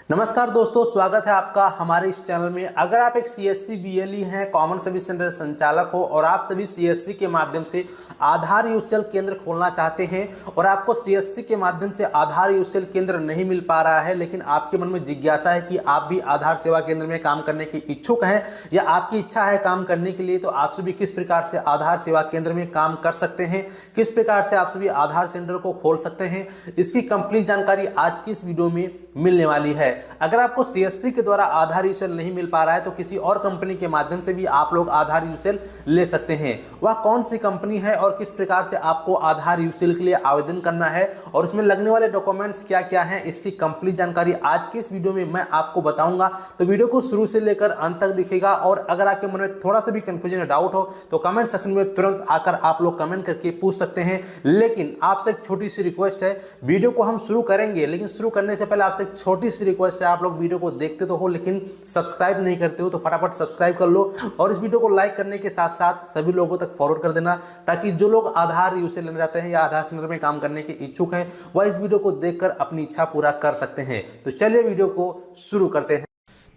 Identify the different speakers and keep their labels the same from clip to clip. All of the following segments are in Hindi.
Speaker 1: नमस्कार दोस्तों, स्वागत है आपका हमारे इस चैनल में। अगर आप एक सीएससी बीएलई हैं, कॉमन सर्विस सेंटर संचालक हो और आप सभी सीएससी के माध्यम से आधार यूसीएल केंद्र खोलना चाहते हैं और आपको सीएससी के माध्यम से आधार यूसीएल केंद्र नहीं मिल पा रहा है, लेकिन आपके मन में जिज्ञासा है कि आप भी आधार सेवा केंद्र में काम करने के इच्छुक हैं या आपकी इच्छा है काम करने के लिए, तो आप सभी किस प्रकार से आधार सेवा केंद्र में काम कर सकते हैं, किस प्रकार से आप सभी आधार सेंटर को खोल सकते हैं, इसकी कंप्लीट जानकारी आज की इस वीडियो में मिलने वाली है। अगर आपको सीएससी के द्वारा आधार यूसीएल नहीं मिल पा रहा है तो किसी और कंपनी के माध्यम से भी आप लोग आधार यूसीएल ले सकते हैं। वह कौन सी कंपनी है और किस प्रकार से आपको आधार यूसीएल के लिए आवेदन करना है और उसमें लगने वाले डॉक्यूमेंट्स क्या क्या हैं, इसकी कंप्लीट जानकारी आज की इस वीडियो में मैं आपको बताऊंगा। तो वीडियो को शुरू से लेकर अंत तक दिखेगा और अगर आपके मन में थोड़ा सा भी कंफ्यूजन या डाउट हो तो कमेंट सेक्शन में तुरंत आकर आप लोग कमेंट करके पूछ सकते हैं। लेकिन आपसे एक छोटी सी रिक्वेस्ट है, वीडियो को हम शुरू करेंगे लेकिन शुरू करने से पहले आपसे एक छोटी सी रिक्वेस्ट है, आप लोग वीडियो को देखते तो हो लेकिन सब्सक्राइब नहीं करते हो तो फटाफट सब्सक्राइब कर लो और इस वीडियो को लाइक करने के साथ साथ सभी लोगों तक फॉरवर्ड कर देना, ताकि जो लोग आधार यूसीएल लेना चाहते हैं या आधार सेंटर में काम करने के इच्छुक हैं वह इस वीडियो को देखकर अपनी इच्छा पूरा कर सकते हैं। तो चलिए वीडियो को शुरू करते हैं।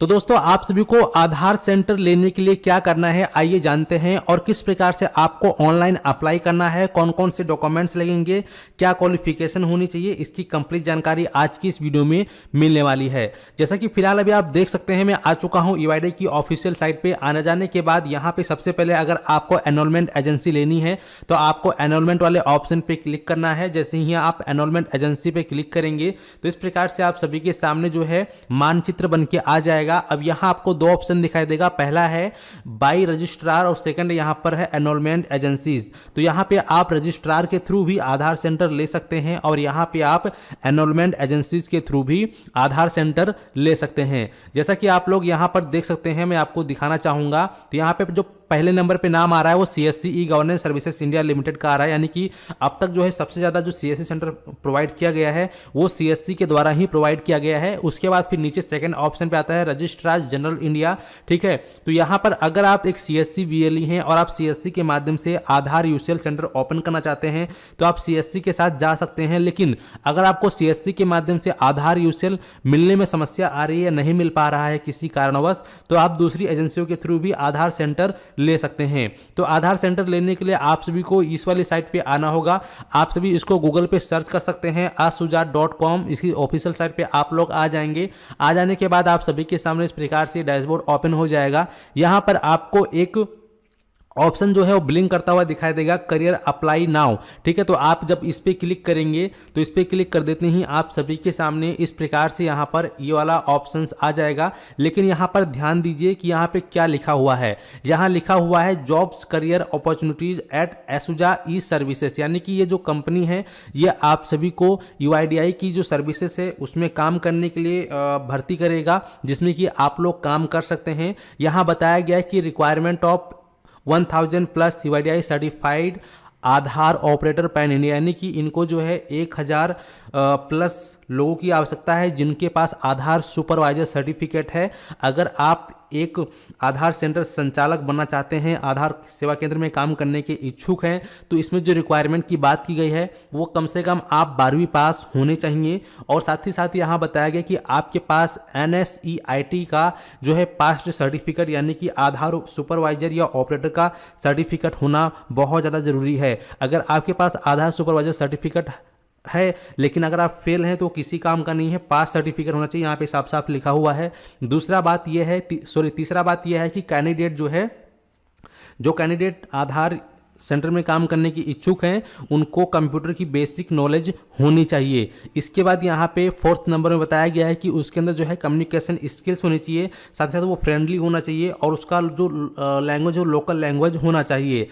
Speaker 1: तो दोस्तों, आप सभी को आधार सेंटर लेने के लिए क्या करना है आइए जानते हैं, और किस प्रकार से आपको ऑनलाइन अप्लाई करना है, कौन कौन से डॉक्यूमेंट्स लगेंगे, क्या क्वालिफिकेशन होनी चाहिए, इसकी कंप्लीट जानकारी आज की इस वीडियो में मिलने वाली है। जैसा कि फिलहाल अभी आप देख सकते हैं मैं आ चुका हूं यूआईडीआई की ऑफिशियल साइट पे। आने जाने के बाद यहाँ पे सबसे पहले अगर आपको एनरोलमेंट एजेंसी लेनी है तो आपको एनरोलमेंट वाले ऑप्शन पे क्लिक करना है। जैसे ही आप एनरोलमेंट एजेंसी पे क्लिक करेंगे तो इस प्रकार से आप सभी के सामने जो है मानचित्र बन के आ जाएगा। अब यहां आपको दो ऑप्शन दिखाई देगा, पहला है बाई रजिस्ट्रार और सेकंड यहां पर है एनरोलमेंट एजेंसीज। तो यहां पे आप रजिस्ट्रार के थ्रू भी आधार सेंटर ले सकते हैं और यहां पे आप एनरोलमेंट एजेंसीज के थ्रू भी आधार सेंटर ले सकते हैं। जैसा कि आप लोग यहां पर देख सकते हैं, मैं आपको दिखाना चाहूंगा। तो यहां पे जो पहले नंबर पे नाम आ रहा है वो CSC e governance services India limited का आ रहा है, यानी कि अब तक जो है सबसे ज्यादा जो सीएससी सेंटर प्रोवाइड किया गया है वो सीएससी के द्वारा ही प्रोवाइड किया गया है। उसके बाद फिर नीचे सेकंड ऑप्शन पे आता है रजिस्ट्रार जनरल इंडिया, ठीक है। तो यहां पर अगर आप एक सीएससी बीएलई हैं और आप सीएससी के माध्यम से आधार यूसीएल सेंटर ओपन करना चाहते हैं तो आप सीएससी के साथ जा सकते हैं। लेकिन अगर आपको सीएससी के माध्यम से आधार यूसीएल मिलने में समस्या आ रही है, नहीं मिल पा रहा है किसी कारणवश, तो आप दूसरी एजेंसियों के थ्रू भी आधार सेंटर ले सकते हैं। तो आधार सेंटर लेने के लिए आप सभी को इस वाली साइट पे आना होगा। आप सभी इसको गूगल पे सर्च कर सकते हैं, asujat.com, इसकी ऑफिशियल साइट पे आप लोग आ जाएंगे। आ जाने के बाद आप सभी के सामने इस प्रकार से डैशबोर्ड ओपन हो जाएगा। यहां पर आपको एक ऑप्शन जो है वो ब्लिंक करता हुआ दिखाई देगा, करियर अप्लाई नाउ, ठीक है। तो आप जब इस पे क्लिक करेंगे तो इस पे क्लिक कर देते ही आप सभी के सामने इस प्रकार से यहाँ पर ये वाला ऑप्शंस आ जाएगा। लेकिन यहाँ पर ध्यान दीजिए कि यहाँ पे क्या लिखा हुआ है। यहाँ लिखा हुआ है जॉब्स करियर अपॉर्चुनिटीज एट एसुजा ई सर्विसेज, यानी कि ये जो कंपनी है ये आप सभी को यूआईडीआई की जो सर्विसेज है उसमें काम करने के लिए भर्ती करेगा, जिसमें कि आप लोग काम कर सकते हैं। यहाँ बताया गया है कि requirement of 1000 plus UIDAI certified Aadhaar operator pan India, यानी कि इनको जो है 1000 प्लस लोगों की आवश्यकता है जिनके पास आधार सुपरवाइजर सर्टिफिकेट है। अगर आप एक आधार सेंटर संचालक बनना चाहते हैं, आधार सेवा केंद्र में काम करने के इच्छुक हैं, तो इसमें जो रिक्वायरमेंट की बात की गई है वो कम से कम आप 12वीं पास होने चाहिए। और साथ ही साथ यहाँ बताया गया कि आपके पास NSEIT का जो है पास्ट सर्टिफिकेट, यानी कि आधार सुपरवाइजर या ऑपरेटर का सर्टिफिकेट होना बहुत ज़्यादा जरूरी है। अगर आपके पास आधार सुपरवाइजर सर्टिफिकेट है लेकिन अगर आप फेल हैं तो किसी काम का नहीं है, पास सर्टिफिकेट होना चाहिए, यहाँ पे साफ साफ लिखा हुआ है। तीसरा बात यह है कि कैंडिडेट जो है, जो कैंडिडेट आधार सेंटर में काम करने की इच्छुक हैं उनको कंप्यूटर की बेसिक नॉलेज होनी चाहिए। इसके बाद यहाँ पे 4th नंबर में बताया गया है कि उसके अंदर जो है कम्युनिकेशन स्किल्स होनी चाहिए, साथ ही साथ वो फ्रेंडली होना चाहिए और उसका जो लैंग्वेज हो लोकल लैंग्वेज होना चाहिए।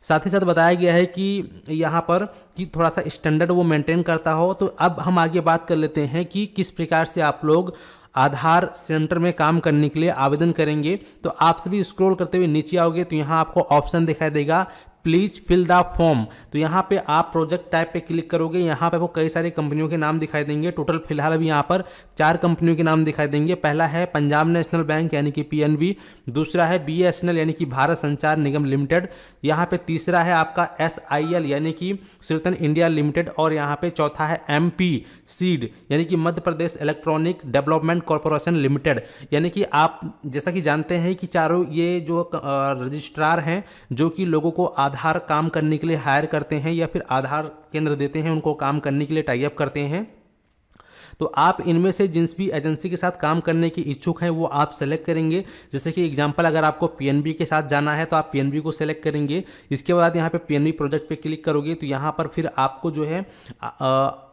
Speaker 1: साथ ही साथ बताया गया है कि यहाँ पर कि थोड़ा सा स्टैंडर्ड वो मेंटेन करता हो। तो अब हम आगे बात कर लेते हैं कि किस प्रकार से आप लोग आधार सेंटर में काम करने के लिए आवेदन करेंगे। तो आप सभी स्क्रॉल करते हुए नीचे आओगे तो यहाँ आपको ऑप्शन दिखाई देगा प्लीज फिल द फॉर्म। तो यहाँ पे आप प्रोजेक्ट टाइप पे क्लिक करोगे, यहाँ पे आपको कई सारी कंपनियों के नाम दिखाई देंगे। टोटल फिलहाल अभी यहाँ पर 4 कंपनियों के नाम दिखाई देंगे। पहला है पंजाब नेशनल बैंक यानी कि पीएनबी, दूसरा है बीएसएनएल यानी कि भारत संचार निगम लिमिटेड, यहाँ पे तीसरा है आपका एसआईएल यानी कि सिर्तन इंडिया लिमिटेड, और यहाँ पे चौथा है एमपी सीड यानी कि Madhya Pradesh electronic development corporation limited. यानी कि आप जैसा कि जानते हैं कि चारों ये जो रजिस्ट्रार हैं जो कि लोगों को आधार काम करने के लिए हायर करते हैं या फिर आधार केंद्र देते हैं, उनको काम करने के लिए टाई अप करते हैं। तो आप इनमें से जिस भी एजेंसी के साथ काम करने की इच्छुक हैं वो आप सेलेक्ट करेंगे। जैसे कि एग्जांपल अगर आपको पीएनबी के साथ जाना है तो आप पीएनबी को सेलेक्ट करेंगे। इसके बाद यहाँ पे पीएनबी प्रोजेक्ट पे क्लिक करोगे तो यहाँ पर फिर आपको जो है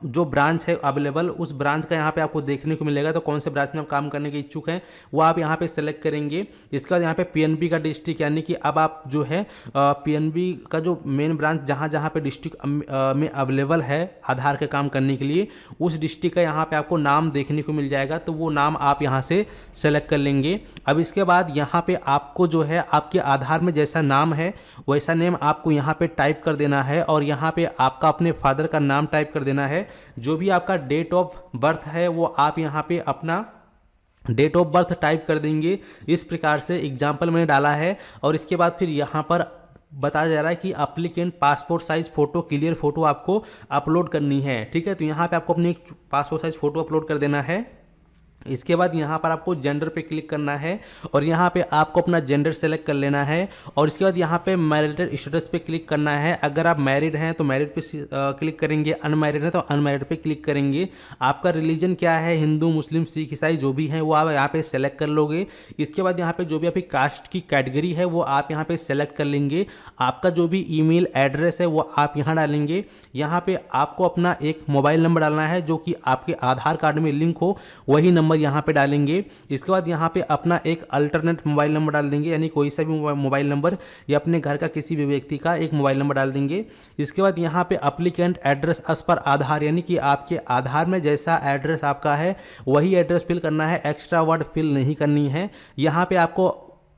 Speaker 1: जो ब्रांच है अवेलेबल उस ब्रांच का यहाँ पे आपको देखने को मिलेगा। तो कौन से ब्रांच में आप काम करने के इच्छुक हैं वो आप यहाँ पे सेलेक्ट करेंगे। इसके बाद यहाँ पे पीएनबी का डिस्ट्रिक्ट यानी कि अब आप जो है पीएनबी का जो मेन ब्रांच जहाँ जहाँ पे डिस्ट्रिक्ट में अवेलेबल है आधार के काम करने के लिए उस डिस्ट्रिक्ट का यहाँ पे आपको नाम देखने को मिल जाएगा। तो वो नाम आप यहाँ से सेलेक्ट कर लेंगे। अब इसके बाद यहाँ पे आपको जो है आपके आधार में जैसा नाम है वैसा नेम आपको यहाँ पे टाइप कर देना है और यहाँ पे आपका अपने फादर का नाम टाइप कर देना है। जो भी आपका डेट ऑफ बर्थ है वो आप यहाँ पे अपना डेट ऑफ बर्थ टाइप कर देंगे। इस प्रकार से एग्जाम्पल मैंने डाला है। और इसके बाद फिर यहाँ पर बताया जा रहा है कि applicant passport size photo clear photo आपको अपलोड करनी है। ठीक है, तो यहाँ पे आपको अपनी एक पासपोर्ट साइज फोटो अपलोड कर देना है। इसके बाद यहाँ पर आपको जेंडर पे क्लिक करना है और यहाँ पे आपको अपना जेंडर सेलेक्ट कर लेना है। और इसके बाद यहाँ पे मैरिटल स्टेटस पे क्लिक करना है। अगर आप मैरिड हैं तो मैरिड पे क्लिक करेंगे, अनमैरिड हैं तो अनमैरिड पे क्लिक करेंगे। आपका रिलीजन क्या है, हिंदू मुस्लिम सिख ईसाई जो भी हैं वो आप यहाँ पे सेलेक्ट कर लोगे। इसके बाद यहाँ पे जो भी आपकी कास्ट की कैटेगरी है वो आप यहाँ पे सेलेक्ट कर लेंगे। आपका जो भी ईमेल एड्रेस है वो आप यहाँ डालेंगे। यहाँ पे आपको अपना एक मोबाइल नंबर डालना है जो कि आपके आधार कार्ड में लिंक हो, वही नंबर यहाँ पे डालेंगे। इसके बाद यहाँ पे अपना एक अल्टरनेट मोबाइल नंबर डाल देंगे, यानी कोई सा भी मोबाइल नंबर या अपने घर का किसी भी व्यक्ति का एक मोबाइल नंबर डाल देंगे। इसके बाद यहाँ पे एप्लीकेंट एड्रेस एज पर आधार यानी कि आपके आधार में जैसा एड्रेस आपका है वही एड्रेस फिल करना है, एक्स्ट्रा वर्ड फिल नहीं करनी है। यहाँ पे आपको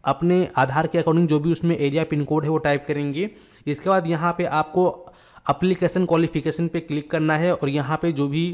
Speaker 1: अपने आधार के अकॉर्डिंग जो भी उसमें एरिया पिन कोड है वो टाइप करेंगे। इसके बाद यहाँ पे आपको एप्लीकेशन क्वालिफिकेशन पे क्लिक करना है और यहाँ पे जो भी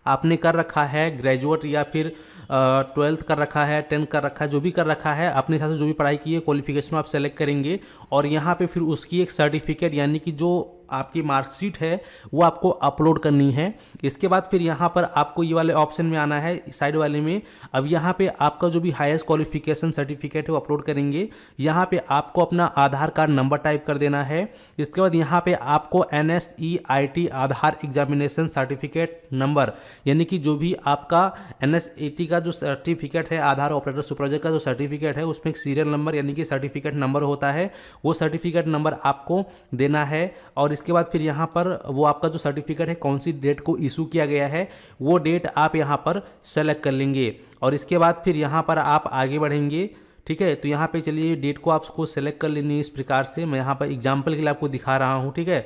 Speaker 1: आपने कर रखा है ग्रेजुएट या फिर 12th कर रखा है, 10th कर रखा है, जो भी कर रखा है अपने हिसाब से जो भी पढ़ाई की है क्वालिफिकेशन आप सेलेक्ट करेंगे। और यहाँ पे फिर उसकी एक सर्टिफिकेट यानी कि जो आपकी मार्कशीट है वो आपको अपलोड करनी है। इसके बाद फिर यहाँ पर आपको ये वाले ऑप्शन में आना है साइड वाले में। अब यहाँ पे आपका जो भी हाईएस्ट क्वालिफिकेशन सर्टिफिकेट है वो अपलोड करेंगे। यहाँ पे आपको अपना आधार कार्ड नंबर टाइप कर देना है। इसके बाद यहाँ पे आपको NSEIT आधार एग्जामिनेशन सर्टिफिकेट नंबर यानी कि जो भी आपका NSET का जो सर्टिफिकेट है आधार ऑपरेटर सुपरवाइजर का जो सर्टिफिकेट है उसमें एक सीरियल नंबर यानी कि सर्टिफिकेट नंबर होता है, वो सर्टिफिकेट नंबर आपको देना है। और इसके बाद फिर यहाँ पर वो आपका जो सर्टिफिकेट है कौन सी डेट को इशू किया गया है वो डेट आप यहाँ पर सेलेक्ट कर लेंगे। और इसके बाद फिर यहाँ पर आप आगे बढ़ेंगे। ठीक है, तो यहाँ पे चलिए डेट को आपको सेलेक्ट कर लेनी है। इस प्रकार से मैं यहाँ पर एग्जाम्पल के लिए आपको दिखा रहा हूँ। ठीक है,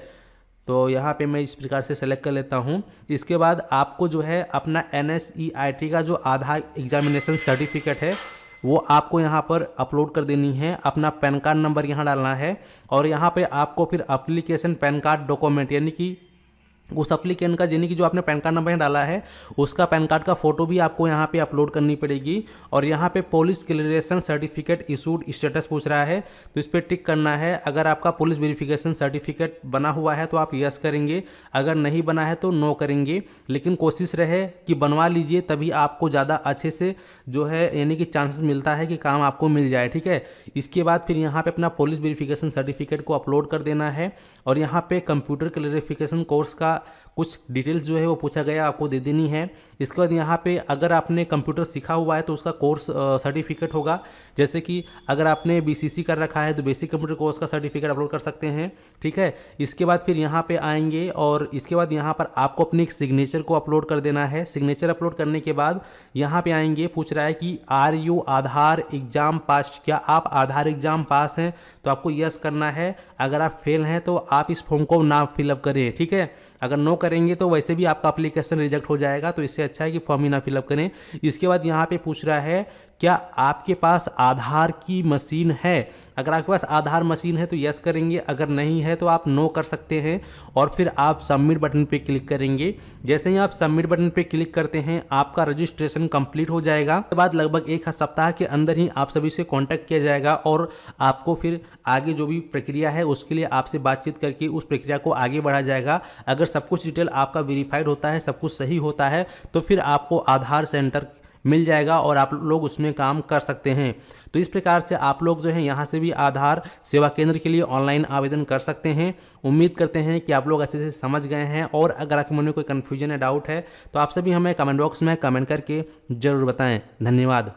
Speaker 1: तो यहाँ पे मैं इस प्रकार से सेलेक्ट कर लेता हूँ। इसके बाद आपको जो है अपना NSEIT का जो आधार एग्जामिनेशन सर्टिफिकेट है वो आपको यहाँ पर अपलोड कर देनी है। अपना पैन कार्ड नंबर यहाँ डालना है और यहाँ पे आपको फिर एप्लीकेशन पैन कार्ड डॉक्यूमेंट यानी कि उस एप्लीकेंट का यानी कि जो आपने पैन कार्ड नंबर यहाँ डाला है उसका पैन कार्ड का फोटो भी आपको यहाँ पे अपलोड करनी पड़ेगी। और यहाँ पे police clearance certificate issued status पूछ रहा है तो इस पर टिक करना है। अगर आपका पुलिस वेरिफिकेशन सर्टिफिकेट बना हुआ है तो आप यस करेंगे, अगर नहीं बना है तो नो करेंगे। लेकिन कोशिश रहे कि बनवा लीजिए, तभी आपको ज़्यादा अच्छे से जो है यानी कि चांसेस मिलता है कि काम आपको मिल जाए। ठीक है, इसके बाद फिर यहाँ पे अपना पुलिस वेरिफिकेशन सर्टिफिकेट को अपलोड कर देना है और यहाँ पे कंप्यूटर क्लैरिफिकेशन कोर्स का कुछ डिटेल्स जो है वो पूछा गया आपको दे देनी है। इसके बाद यहाँ पे अगर आपने कंप्यूटर सीखा हुआ है तो उसका कोर्स सर्टिफिकेट होगा। जैसे कि अगर आपने BCC कर रखा है तो बेसिक कंप्यूटर कोर्स का सर्टिफिकेट अपलोड कर सकते हैं। ठीक है, इसके बाद फिर यहाँ पे आएंगे और इसके बाद यहाँ पर आपको अपनी एक सिग्नेचर को अपलोड कर देना है। सिग्नेचर अपलोड करने के बाद यहाँ पे आएंगे, पूछ रहा है कि are you Aadhaar exam pass, क्या आप आधार एग्जाम पास हैं, तो आपको यस करना है। अगर आप फेल हैं तो आप इस फॉर्म को ना फिलअप करें। ठीक है, अगर नो करेंगे तो वैसे भी आपका एप्लीकेशन रिजेक्ट हो जाएगा, तो इससे अच्छा है कि फॉर्म ही ना फिलअप करें। इसके बाद यहाँ पे पूछ रहा है क्या आपके पास आधार की मशीन है। अगर आपके पास आधार मशीन है तो यस करेंगे, अगर नहीं है तो आप नो कर सकते हैं और फिर आप सबमिट बटन पे क्लिक करेंगे। जैसे ही आप सबमिट बटन पे क्लिक करते हैं आपका रजिस्ट्रेशन कंप्लीट हो जाएगा। उसके बाद लगभग एक सप्ताह के अंदर ही आप सभी से कांटेक्ट किया जाएगा और आपको फिर आगे जो भी प्रक्रिया है उसके लिए आपसे बातचीत करके उस प्रक्रिया को आगे बढ़ाया जाएगा। अगर सब कुछ डिटेल आपका वेरीफाइड होता है, सब कुछ सही होता है, तो फिर आपको आधार सेंटर मिल जाएगा और आप लोग उसमें काम कर सकते हैं। तो इस प्रकार से आप लोग जो है यहाँ से भी आधार सेवा केंद्र के लिए ऑनलाइन आवेदन कर सकते हैं। उम्मीद करते हैं कि आप लोग अच्छे से समझ गए हैं और अगर आपके मन में कोई कन्फ्यूजन या डाउट है तो आप सभी हमें कमेंट बॉक्स में कमेंट करके जरूर बताएं। धन्यवाद।